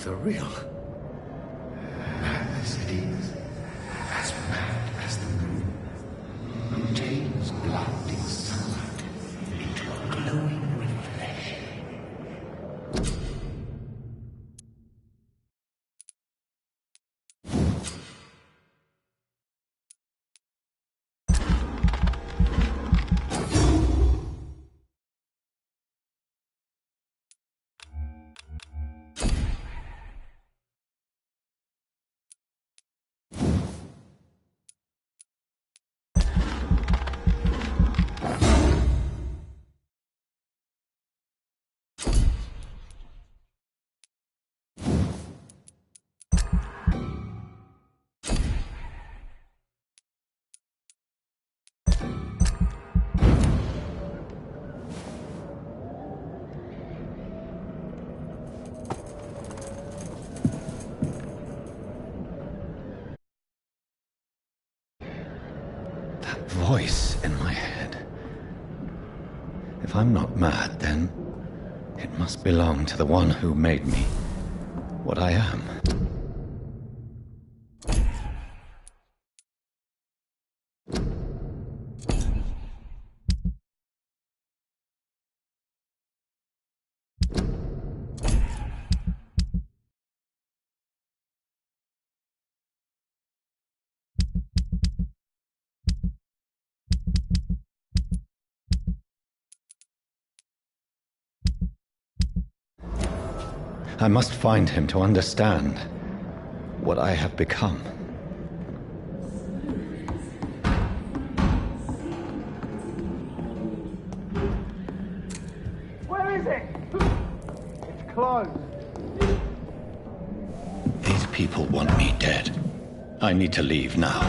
for real. Mad as it is, as mad as the moon, obtains blinding sunlight into a glowing reflection. Voice in my head. If I'm not mad, then it must belong to the one who made me what I am. I must find him to understand what I have become. Where is it? It's closed. These people want me dead. I need to leave now.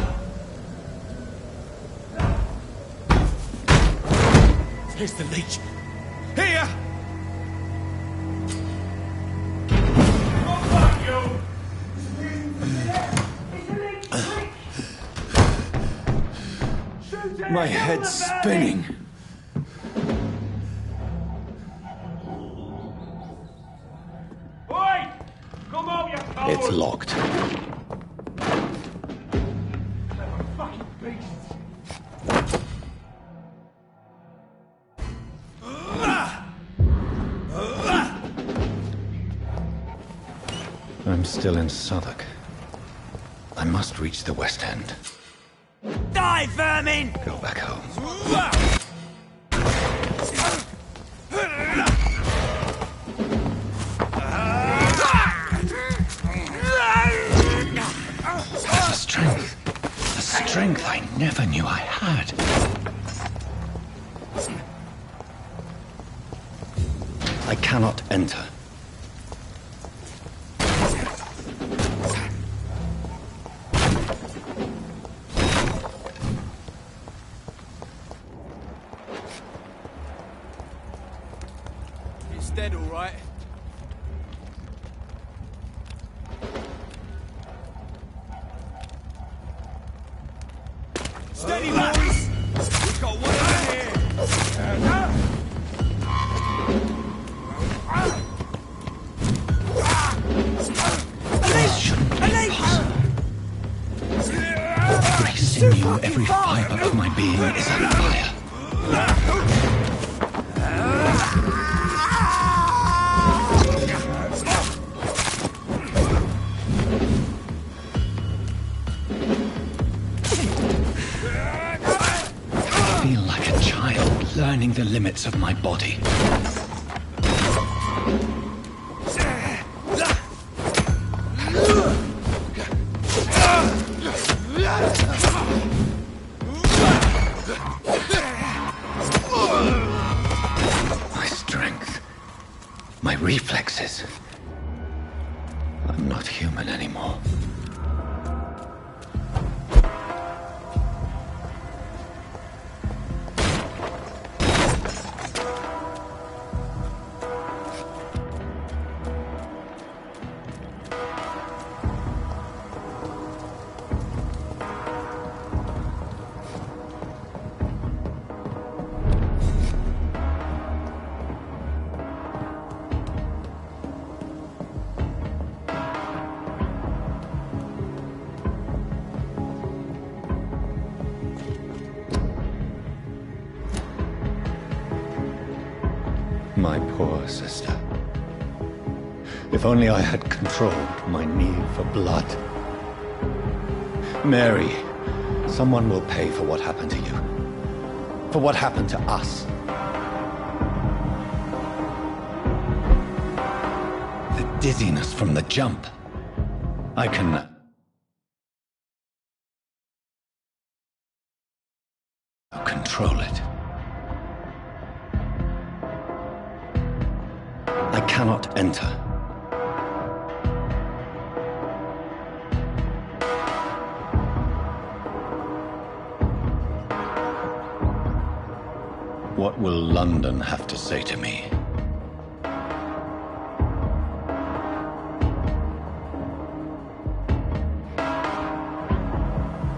Here's the leech. Here! My head's spinning. Oi! Come out, you coward! It's locked. Fucking beasts! I'm still in Southwark. I must reach the West End. Die, vermin! Go back home. There's a strength I never knew I had. I cannot enter. It's dead, all right. Steady, boys! We've got one out here! This shouldn't be possible. Every sinew, every fiber of my being is on fire. I feel like a child learning the limits of my body. My strength, my reflexes. I'm not human anymore. My poor sister. If only I had controlled my need for blood. Mary, someone will pay for what happened to you. For what happened to us. The dizziness from the jump. I can... control it. I cannot enter. What will London have to say to me?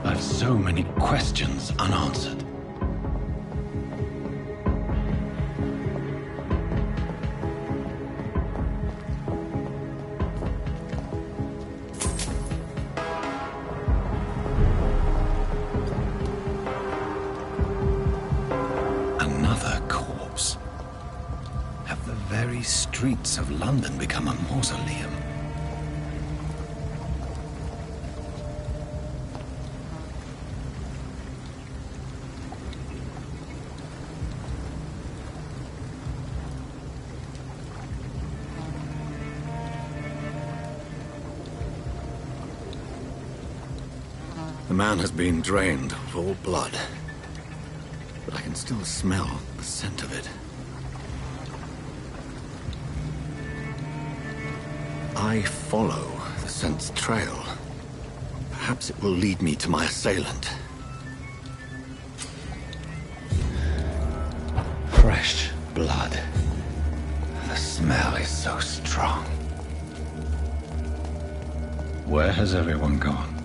I've so many questions unanswered. Streets of London become a mausoleum. The man has been drained of all blood, but I can still smell the scent of it. I follow the scent's trail. Perhaps it will lead me to my assailant. Fresh blood. The smell is so strong. Where has everyone gone?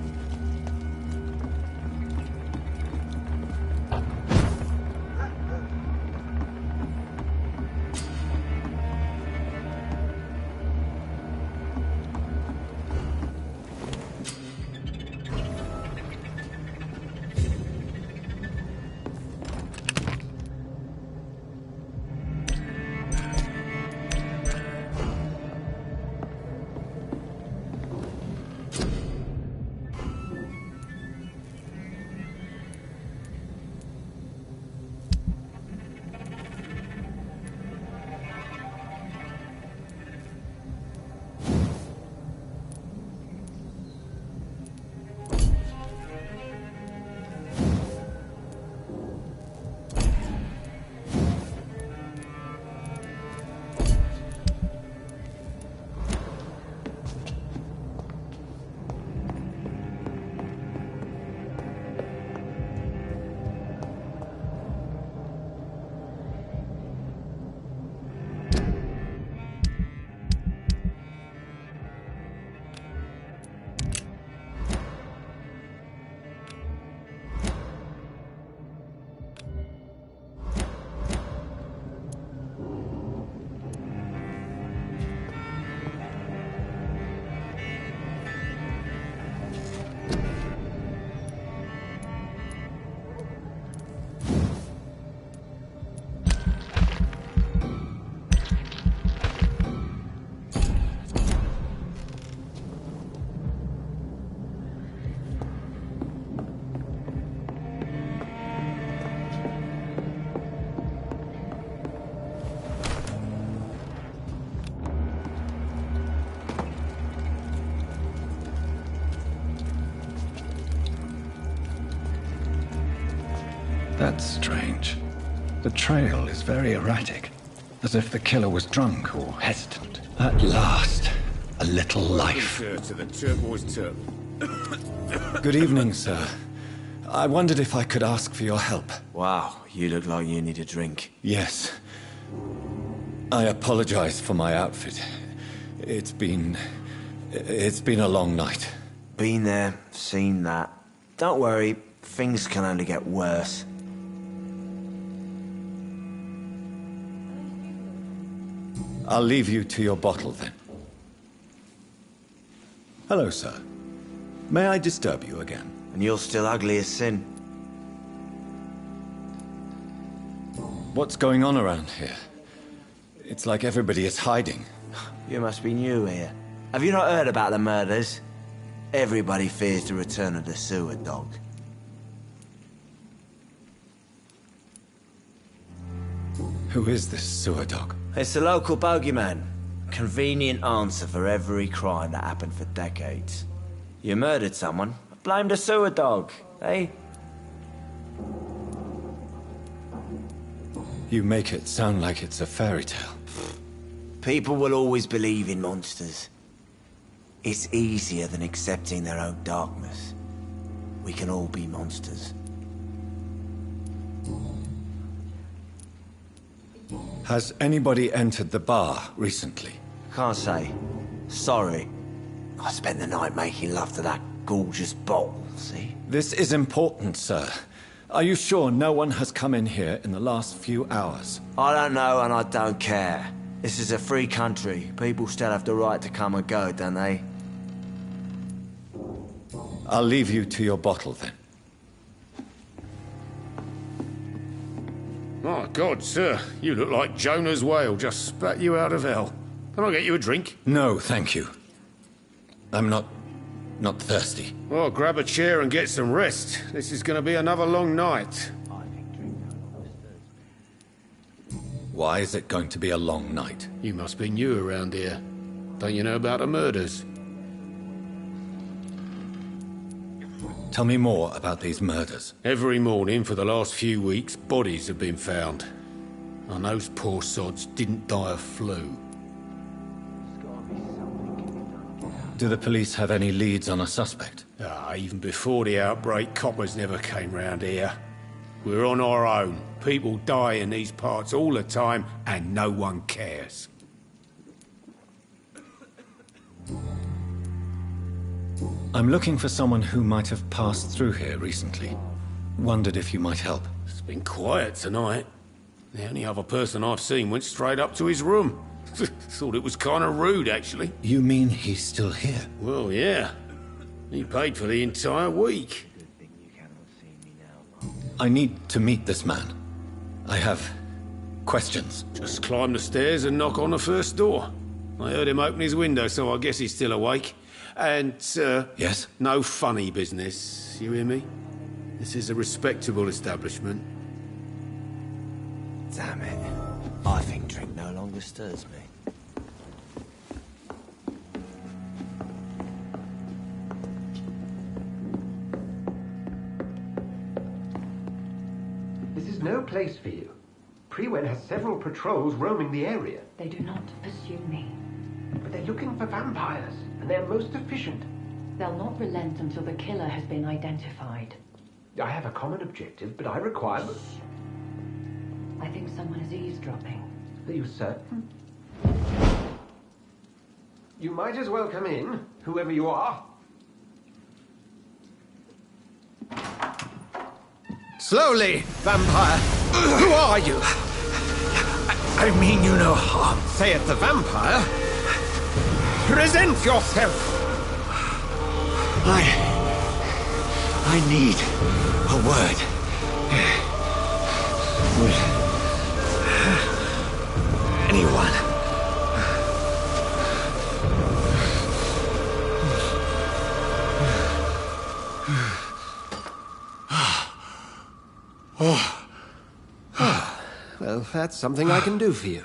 That's strange. The trail is very erratic, as if the killer was drunk or hesitant. At last, a little life. To the turquoise turf. Good evening, sir. I wondered if I could ask for your help. Wow, you look like you need a drink. Yes. I apologize for my outfit. It's been a long night. Been there, seen that. Don't worry, things can only get worse. I'll leave you to your bottle, then. Hello, sir. May I disturb you again? And you're still ugly as sin. What's going on around here? It's like everybody is hiding. You must be new here. Have you not heard about the murders? Everybody fears the return of the sewer dog. Who is this sewer dog? It's the local bogeyman. Convenient answer for every crime that happened for decades. You murdered someone, blame the sewer dog, eh? You make it sound like it's a fairy tale. People will always believe in monsters. It's easier than accepting their own darkness. We can all be monsters. Has anybody entered the bar recently? Can't say. Sorry. I spent the night making love to that gorgeous bottle, see? This is important, sir. Are you sure no one has come in here in the last few hours? I don't know and I don't care. This is a free country. People still have the right to come and go, don't they? I'll leave you to your bottle, then. My God, sir, you look like Jonah's whale just spat you out of hell. Can I get you a drink? No, thank you. I'm not thirsty. Well, grab a chair and get some rest. This is going to be another long night. Why is it going to be a long night? You must be new around here. Don't you know about the murders? Tell me more about these murders. Every morning for the last few weeks, bodies have been found. And those poor sods didn't die of flu. Do the police have any leads on a suspect? Even before the outbreak, coppers never came round here. We're on our own. People die in these parts all the time, and no one cares. I'm looking for someone who might have passed through here recently. Wondered if you might help. It's been quiet tonight. The only other person I've seen went straight up to his room. Thought it was kind of rude, actually. You mean he's still here? Well, yeah. He paid for the entire week. I need to meet this man. I have questions. Just climb the stairs and knock on the first door. I heard him open his window, so I guess he's still awake. And, Yes? no funny business, you hear me? This is a respectable establishment. Damn it. I think drink no longer stirs me. This is no place for you. Prewen has several patrols roaming the area. They do not pursue me. But they're looking for vampires, and they're most efficient. They'll not relent until the killer has been identified. I have a common objective, but I require... I think someone is eavesdropping. Are you certain? You might as well come in, whoever you are. Slowly, vampire. Who are you? I mean you no harm, saith the vampire. Present yourself. I need a word. With anyone. Well, that's something I can do for you.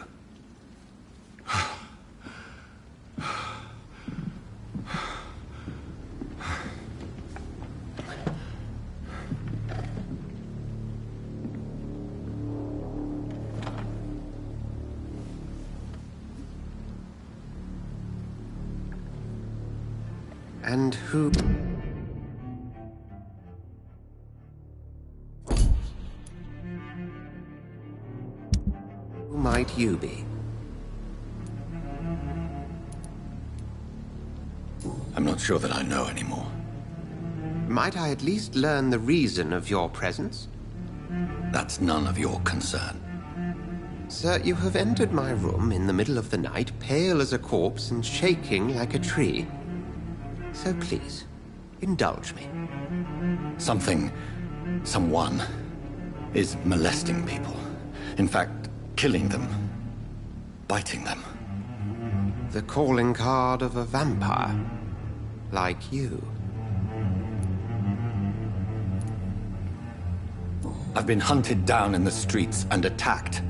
And who... Who might you be? I'm not sure that I know anymore. Might I at least learn the reason of your presence? That's none of your concern. Sir, you have entered my room in the middle of the night, pale as a corpse and shaking like a tree. So please, indulge me. Someone is molesting people. In fact, killing them. biting them. The calling card of a vampire. Like you. I've been hunted down in the streets and attacked.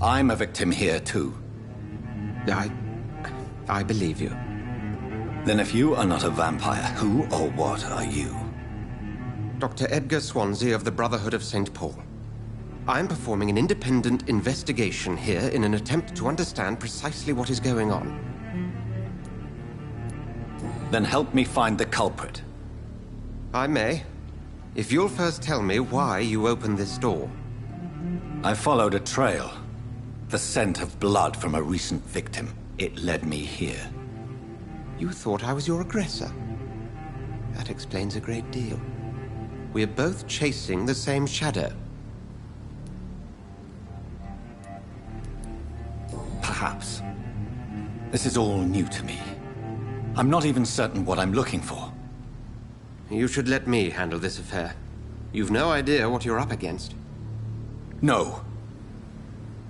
I'm a victim here, too. I believe you. Then if you are not a vampire, who or what are you? Dr. Edgar Swansea of the Brotherhood of St. Paul. I'm performing an independent investigation here in an attempt to understand precisely what is going on. Then help me find the culprit. I may. If you'll first tell me why you opened this door. I followed a trail. The scent of blood from a recent victim. It led me here. You thought I was your aggressor. That explains a great deal. We're both chasing the same shadow. Perhaps. This is all new to me. I'm not even certain what I'm looking for. You should let me handle this affair. You've no idea what you're up against. No.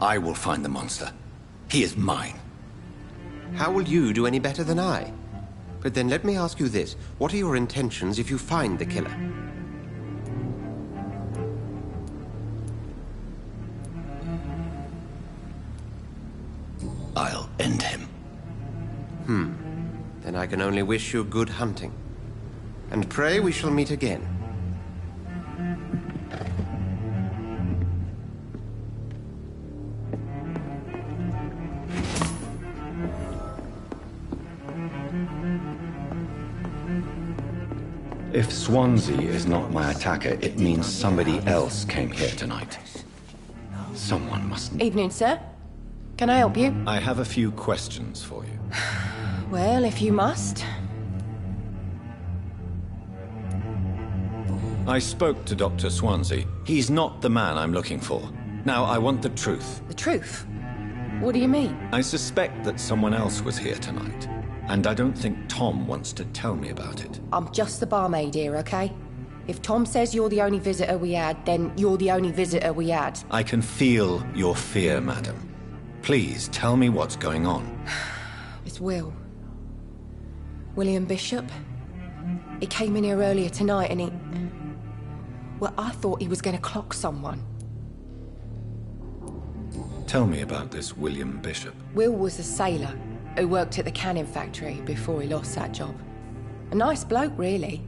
I will find the monster. He is mine. How will you do any better than I? But then let me ask you this. What are your intentions if you find the killer? I'll end him. Then I can only wish you good hunting. And pray we shall meet again. If Swansea is not my attacker, it means somebody else came here tonight. Someone must... Evening, sir. Can I help you? I have a few questions for you. Well, if you must. I spoke to Dr. Swansea. He's not the man I'm looking for. Now, I want the truth. The truth? What do you mean? I suspect that someone else was here tonight. And I don't think Tom wants to tell me about it. I'm just the barmaid here, okay? If Tom says you're the only visitor we had, then you're the only visitor we had. I can feel your fear, madam. Please, tell me what's going on. It's Will. William Bishop. He came in here earlier tonight and he... Well, I thought he was going to clock someone. Tell me about this William Bishop. Will was a sailor who worked at the canning factory before he lost that job. A nice bloke, really.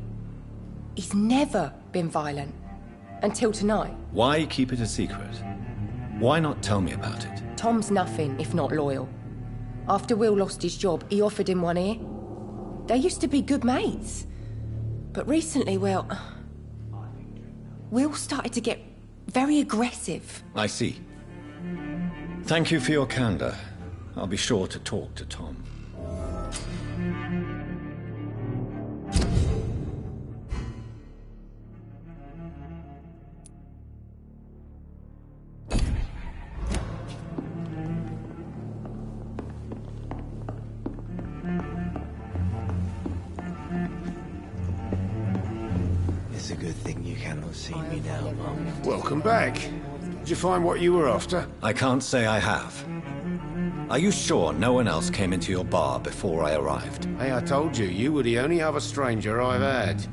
He's never been violent. Until tonight. Why keep it a secret? Why not tell me about it? Tom's nothing if not loyal. After Will lost his job, he offered him one ear. They used to be good mates. But recently, well... Will started to get very aggressive. I see. Thank you for your candor. I'll be sure to talk to Tom. It's a good thing you cannot see me now, Mum. Welcome back. Did you find what you were after? I can't say I have. Are you sure no one else came into your bar before I arrived? Hey, I told you, you were the only other stranger I've had.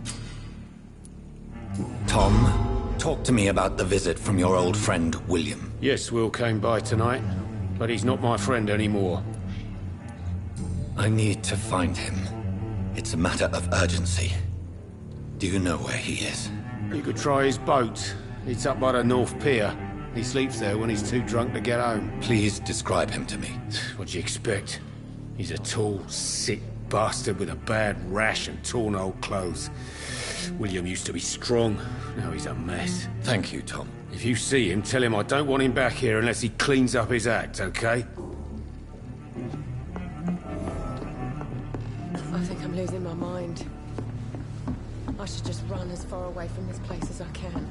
Tom, talk to me about the visit from your old friend, William. Yes, Will came by tonight, but he's not my friend anymore. I need to find him. It's a matter of urgency. Do you know where he is? You could try his boat. It's up by the North Pier. He sleeps there when he's too drunk to get home. Please describe him to me. What do you expect? He's a tall, sick bastard with a bad rash and torn old clothes. William used to be strong. Now he's a mess. Thank you, Tom. If you see him, tell him I don't want him back here unless he cleans up his act, okay? I think I'm losing my mind. I should just run as far away from this place as I can.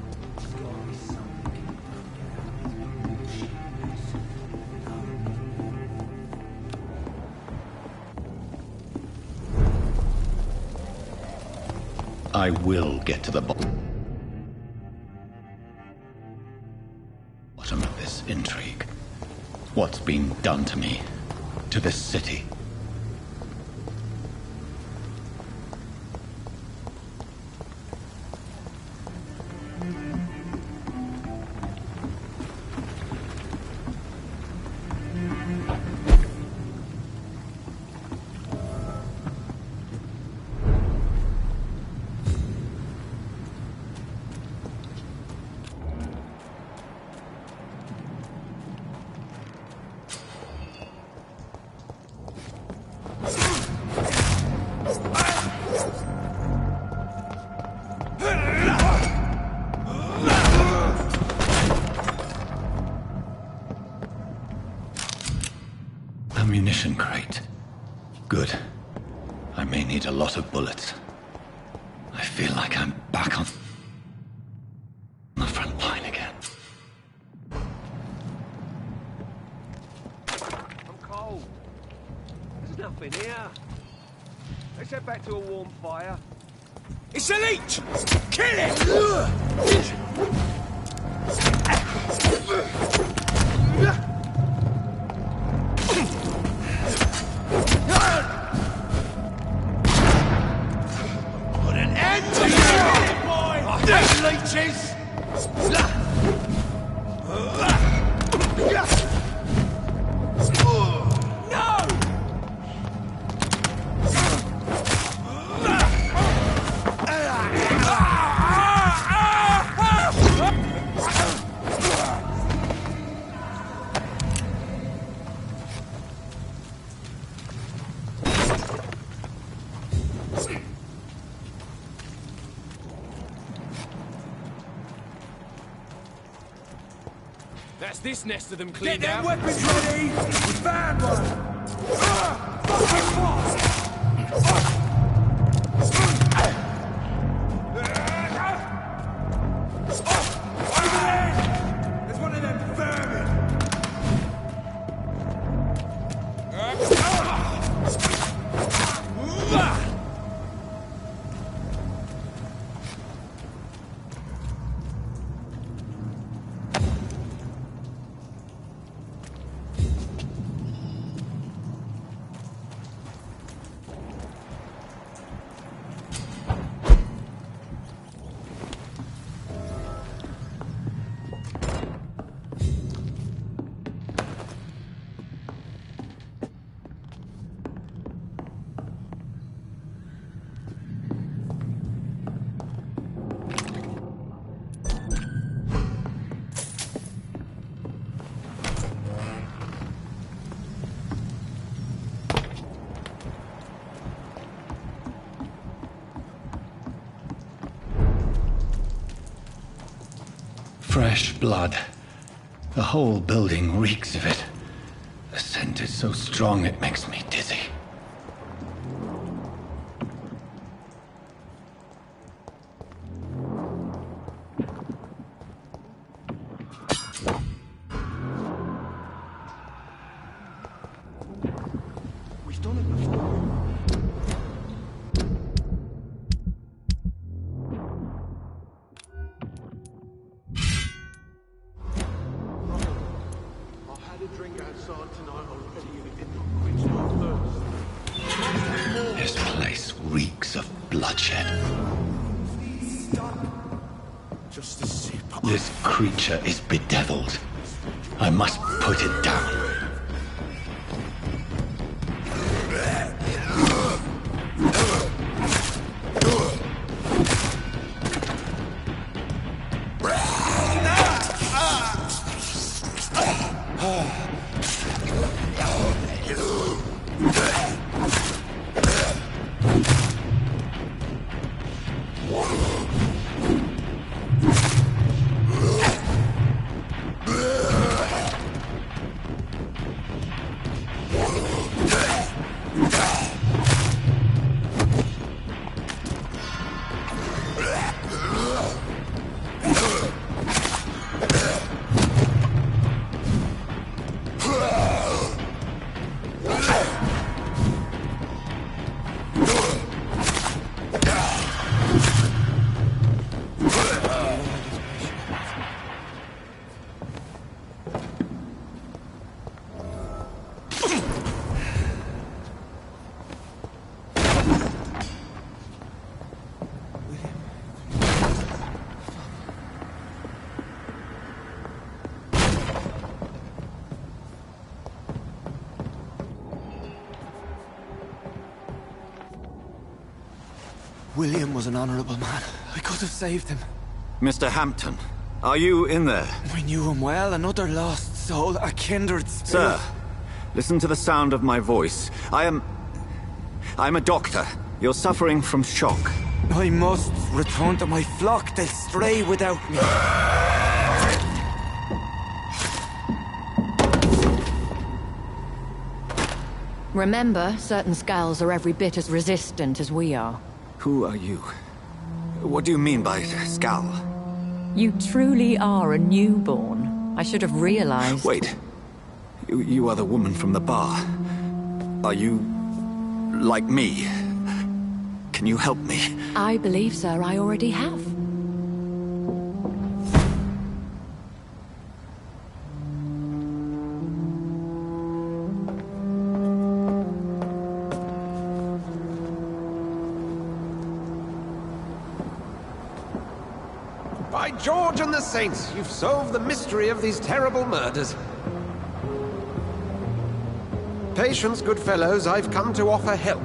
I will get to the bottom of this intrigue. what's been done to me, to this city. Ammunition crate. Good. I may need a lot of bullets. I feel like I'm back on the front line again. I'm cold. There's nothing here. Let's head back to a warm fire. It's a leech! Kill it! Put an end to you, boy! I hate leeches! That's this nest of them cleaned Get them out. weapons ready! We found one! Fucking fast! Over there! There's one of them vermin! Fresh blood. The whole building reeks of it. The scent is so strong it makes me dizzy. We've done it before. I had a drink outside tonight already and it did not quench my thirst. This place reeks of bloodshed. Just a sip. This creature is bedeviled. I must put it down. William was an honorable man. I could have saved him. Mr. Hampton, are you in there? I knew him well, another lost soul, a kindred spirit. Sir, listen to the sound of my voice. I'm a doctor. You're suffering from shock. I must return to my flock. They'll stray without me. Remember, certain skulls are every bit as resistant as we are. Who are you? What do you mean by Skal? You truly are a newborn. I should have realized. Wait. You are the woman from the bar. Are you... like me? Can you help me? I believe, sir, I already have. By George and the Saints, you've solved the mystery of these terrible murders. Patience, good fellows, I've come to offer help.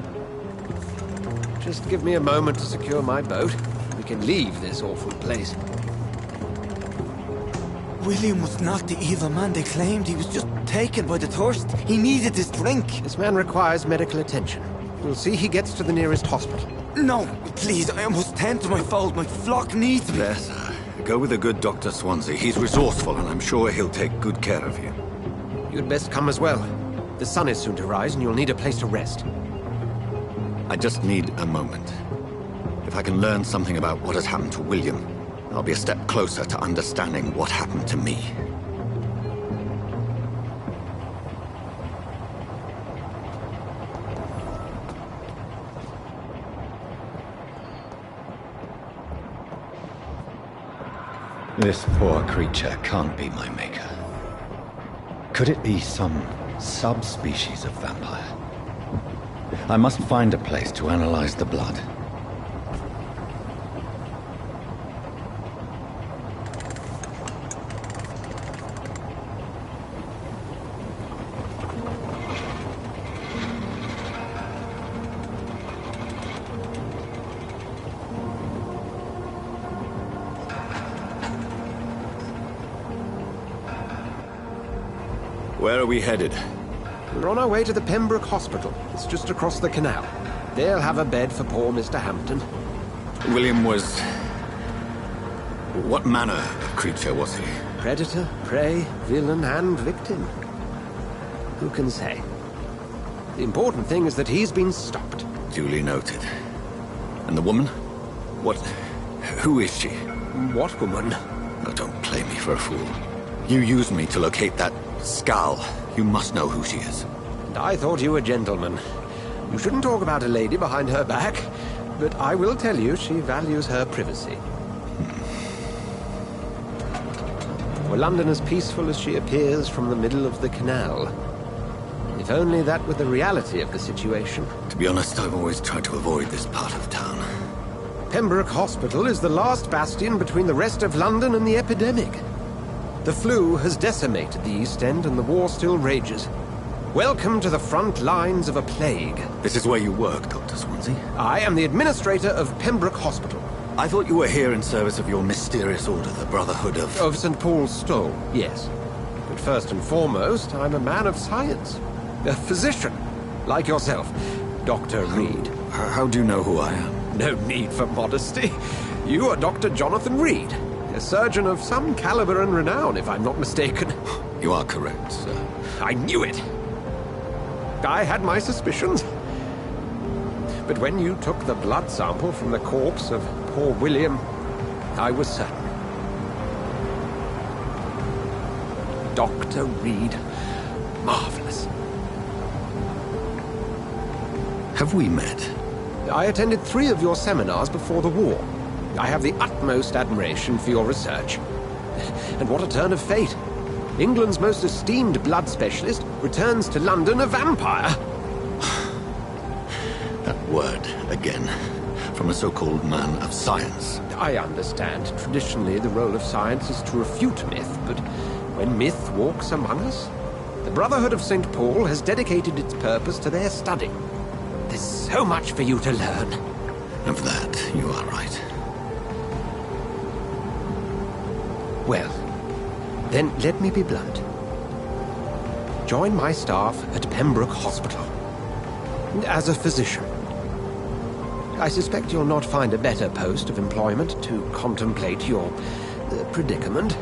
Just give me a moment to secure my boat. We can leave this awful place. William was not the evil man they claimed. He was just taken by the thirst. He needed this drink. This man requires medical attention. We'll see he gets to the nearest hospital. No, please, I must tend to my fold. My flock needs me. There, sir. Go with the good Dr. Swansea. He's resourceful, and I'm sure he'll take good care of you. You'd best come as well. The sun is soon to rise, and you'll need a place to rest. I just need a moment. If I can learn something about what has happened to William, I'll be a step closer to understanding what happened to me. This poor creature can't be my maker. Could it be some subspecies of vampire? I must find a place to analyze the blood. Where are we headed? We're on our way to the Pembroke Hospital. It's just across the canal. They'll have a bed for poor Mr. Hampton. William was... what manner of creature was he? Predator, prey, villain, and victim. Who can say? The important thing is that he's been stopped. Duly noted. And the woman? What... who is she? What woman? Oh, don't play me for a fool. You used me to locate that Skal. You must know who she is. And I thought you a gentleman. You shouldn't talk about a lady behind her back, but I will tell you she values her privacy. Were London as peaceful as she appears from the middle of the canal? If only that were the reality of the situation. To be honest, I've always tried to avoid this part of town. Pembroke Hospital is the last bastion between the rest of London and the epidemic. The flu has decimated the East End and the war still rages. Welcome to the front lines of a plague. This is where you work, Dr. Swansea? I am the administrator of Pembroke Hospital. I thought you were here in service of your mysterious order, the Brotherhood of... Of St. Paul's Stole, yes. But first and foremost, I'm a man of science. A physician, like yourself, Dr. Reed. How do you know who I am? No need for modesty. You are Dr. Jonathan Reed, a surgeon of some caliber and renown, if I'm not mistaken. You are correct, sir. I knew it! I had my suspicions. But when you took the blood sample from the corpse of poor William, I was certain. Dr. Reed. Marvelous. Have we met? I attended 3 of your seminars before the war. I have the utmost admiration for your research. And what a turn of fate. England's most esteemed blood specialist returns to London a vampire. That word, again, from a so-called man of science. I understand. Traditionally, the role of science is to refute myth, but when myth walks among us, the Brotherhood of St. Paul has dedicated its purpose to their study. There's so much for you to learn. Of that, you are right. Well, then let me be blunt. Join my staff at Pembroke Hospital. As a physician. I suspect you'll not find a better post of employment to contemplate your predicament.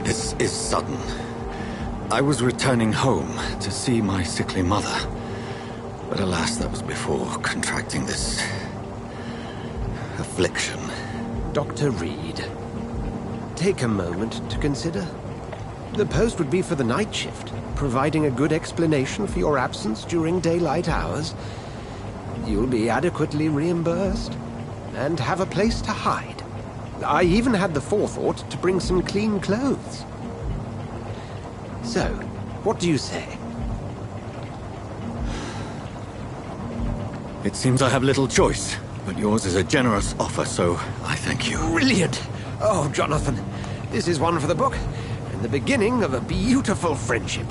This is sudden. I was returning home to see my sickly mother. But alas, that was before contracting this affliction. Dr. Reed, take a moment to consider. The post would be for the night shift, providing a good explanation for your absence during daylight hours. You'll be adequately reimbursed, and have a place to hide. I even had the forethought to bring some clean clothes. So, what do you say? It seems I have little choice, but yours is a generous offer, so I thank you. Brilliant! Oh, Jonathan, this is one for the book, and the beginning of a beautiful friendship.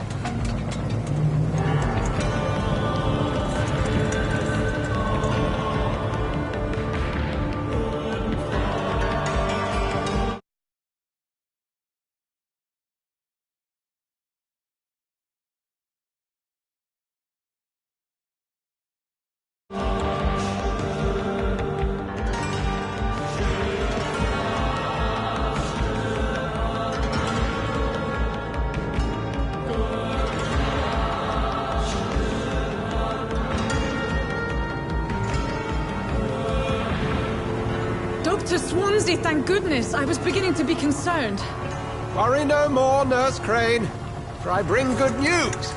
Dr. Swansea, thank goodness. I was beginning to be concerned. Worry no more, Nurse Crane, for I bring good news.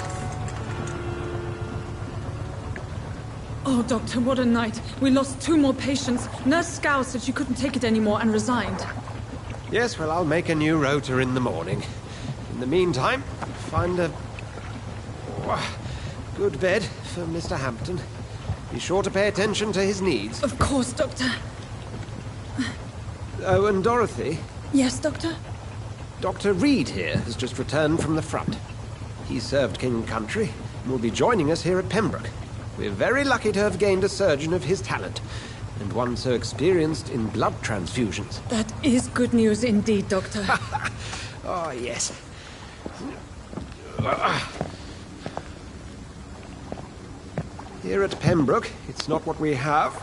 Oh, Doctor, what a night. We lost 2 more patients. Nurse Scow said she couldn't take it anymore and resigned. Yes, well, I'll make a new rota in the morning. In the meantime, find a good bed for Mr. Hampton. Be sure to pay attention to his needs. Of course, Doctor. Oh, and Dorothy? Yes, Doctor? Dr. Reed here has just returned from the front. He served King and Country and will be joining us here at Pembroke. We're very lucky to have gained a surgeon of his talent, and one so experienced in blood transfusions. That is good news indeed, Doctor. Oh, yes. Here at Pembroke, it's not what we have,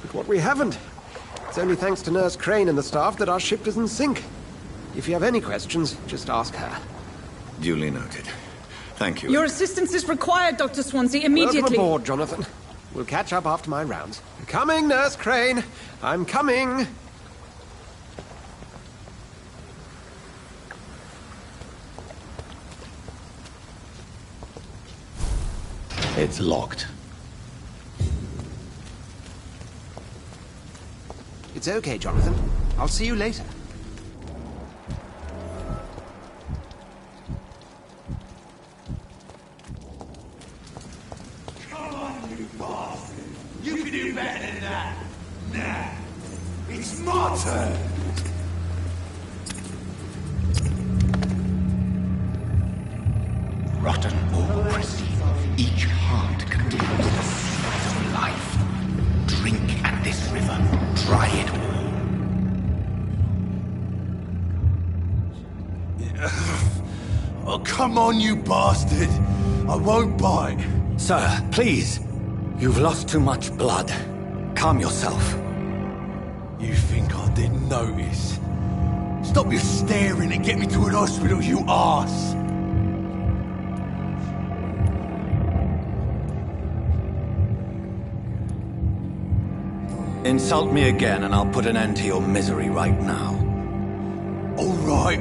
but what we haven't. It's only thanks to Nurse Crane and the staff that our ship isn't sink. If you have any questions, just ask her. Duly noted. Thank you. Your assistance is required, Dr. Swansea, immediately. Welcome aboard, Jonathan. We'll catch up after my rounds. Coming, Nurse Crane. I'm coming. It's locked. It's okay, Jonathan. I'll see you later. Come on, you bastard! You can do better than that! Nah! It's my turn! Rotten bureaucracy. Each heart contains the seeds of life. Drink at this river. Try it all. Oh, come on, you bastard! I won't bite. Sir, please. You've lost too much blood. Calm yourself. You think I didn't notice? Stop your staring and get me to an hospital, you arse! Insult me again and I'll put an end to your misery right now. All right,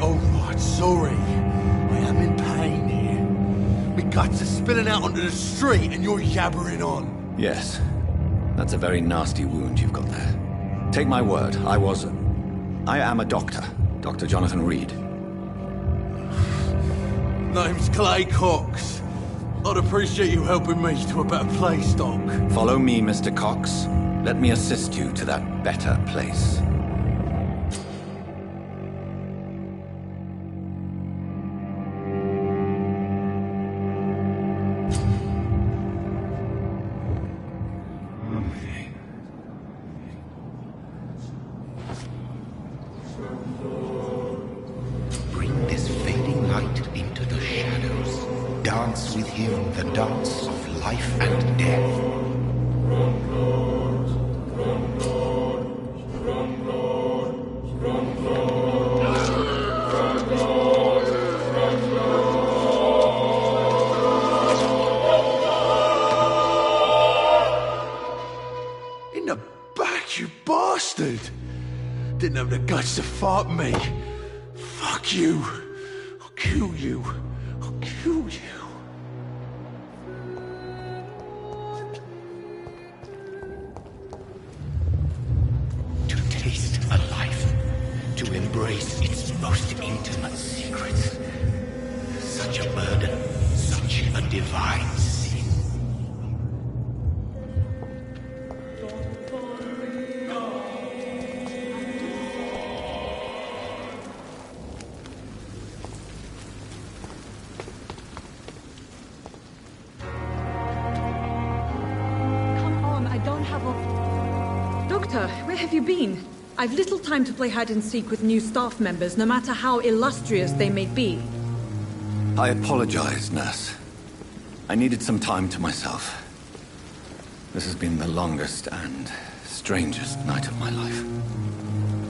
sorry. I am in pain here. My guts are spilling out onto the street and you're yabbering on. Yes. That's a very nasty wound you've got there. Take my word, I am a doctor. Dr. Jonathan Reed. Name's Clay Cox. I'd appreciate you helping me to a better place, Doc. Follow me, Mr. Cox. Let me assist you to that better place. dance with him the dance of life and death. In the back, you bastard! Didn't have the guts to fight me. Fuck you. I'll kill you. I'll kill you. To taste a life, to embrace its most intimate secrets. Such a burden, such a divine sin. Come on, I don't have a... Doctor, where have you been? I've little time to play hide-and-seek with new staff members, no matter how illustrious they may be. I apologize, nurse. I needed some time to myself. This has been the longest and strangest night of my life.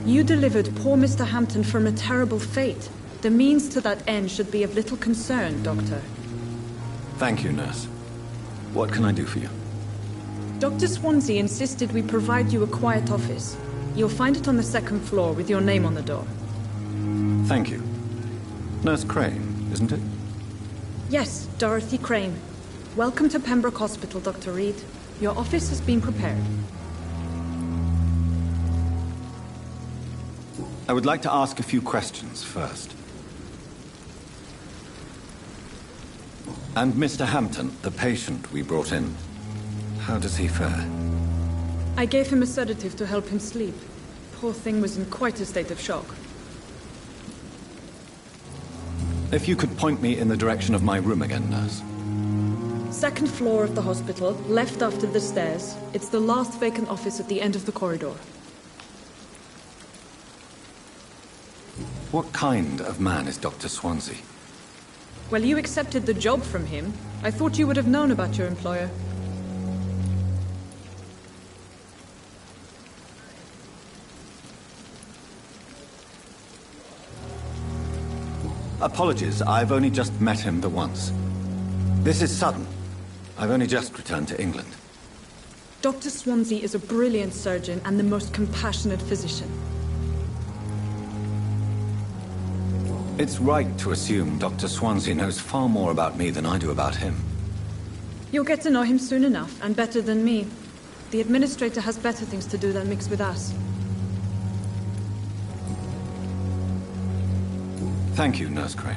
You delivered poor Mr. Hampton from a terrible fate. The means to that end should be of little concern, Doctor. Thank you, nurse. What can I do for you? Dr. Swansea insisted we provide you a quiet office. You'll find it on the second floor with your name on the door. Thank you. Nurse Crane, isn't it? Yes, Dorothy Crane. Welcome to Pembroke Hospital, Dr. Reed. Your office has been prepared. I would like to ask a few questions first. And Mr. Hampton, the patient we brought in, how does he fare? I gave him a sedative to help him sleep. Poor thing was in quite a state of shock. If you could point me in the direction of my room again, nurse. Second floor of the hospital, left after the stairs. It's the last vacant office at the end of the corridor. What kind of man is Dr. Swansea? Well, you accepted the job from him. I thought you would have known about your employer. Apologies, I've only just met him the once. This is sudden. I've only just returned to England. Dr. Swansea is a brilliant surgeon and the most compassionate physician. It's right to assume Dr. Swansea knows far more about me than I do about him. You'll get to know him soon enough, and better than me. The administrator has better things to do than mix with us. Thank you, Nurse Crane.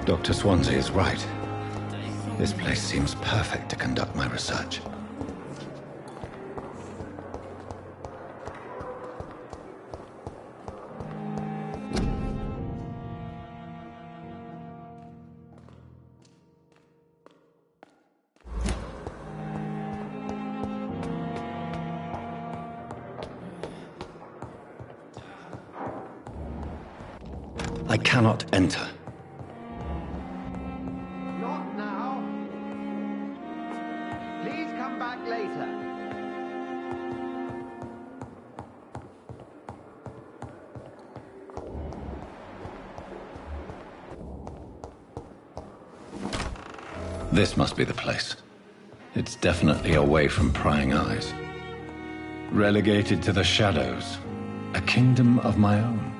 Dr. Swansea is right. This place seems perfect to conduct my research. I cannot enter. Not now. Please come back later. This must be the place. It's definitely away from prying eyes. Relegated to the shadows. A kingdom of my own.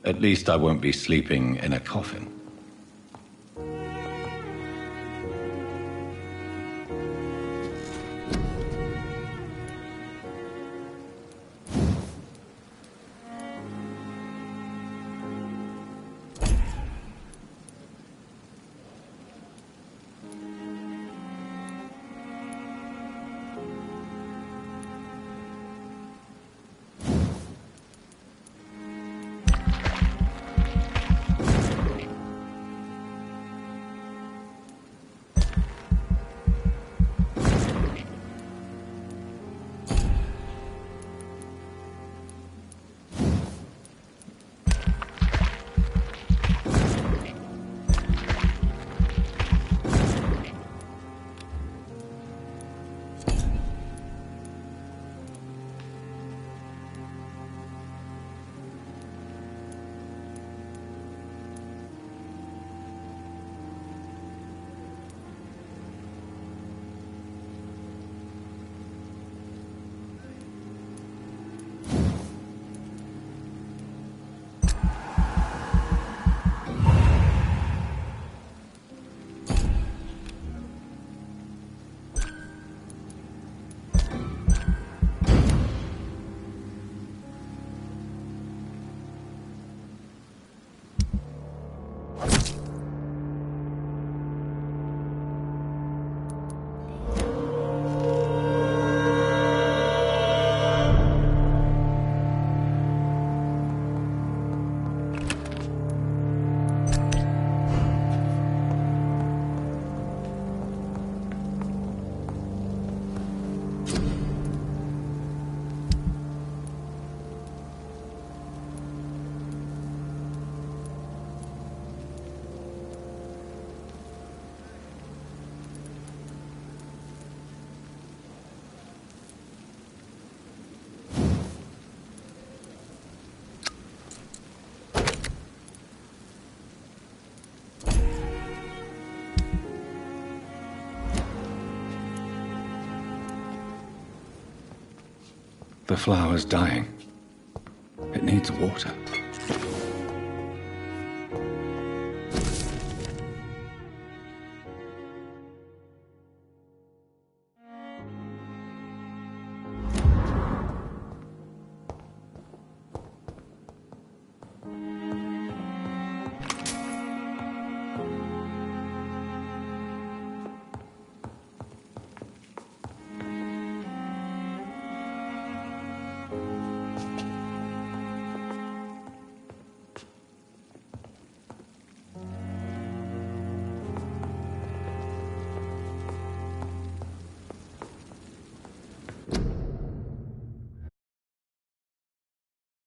At least I won't be sleeping in a coffin. The flower's dying. It needs water.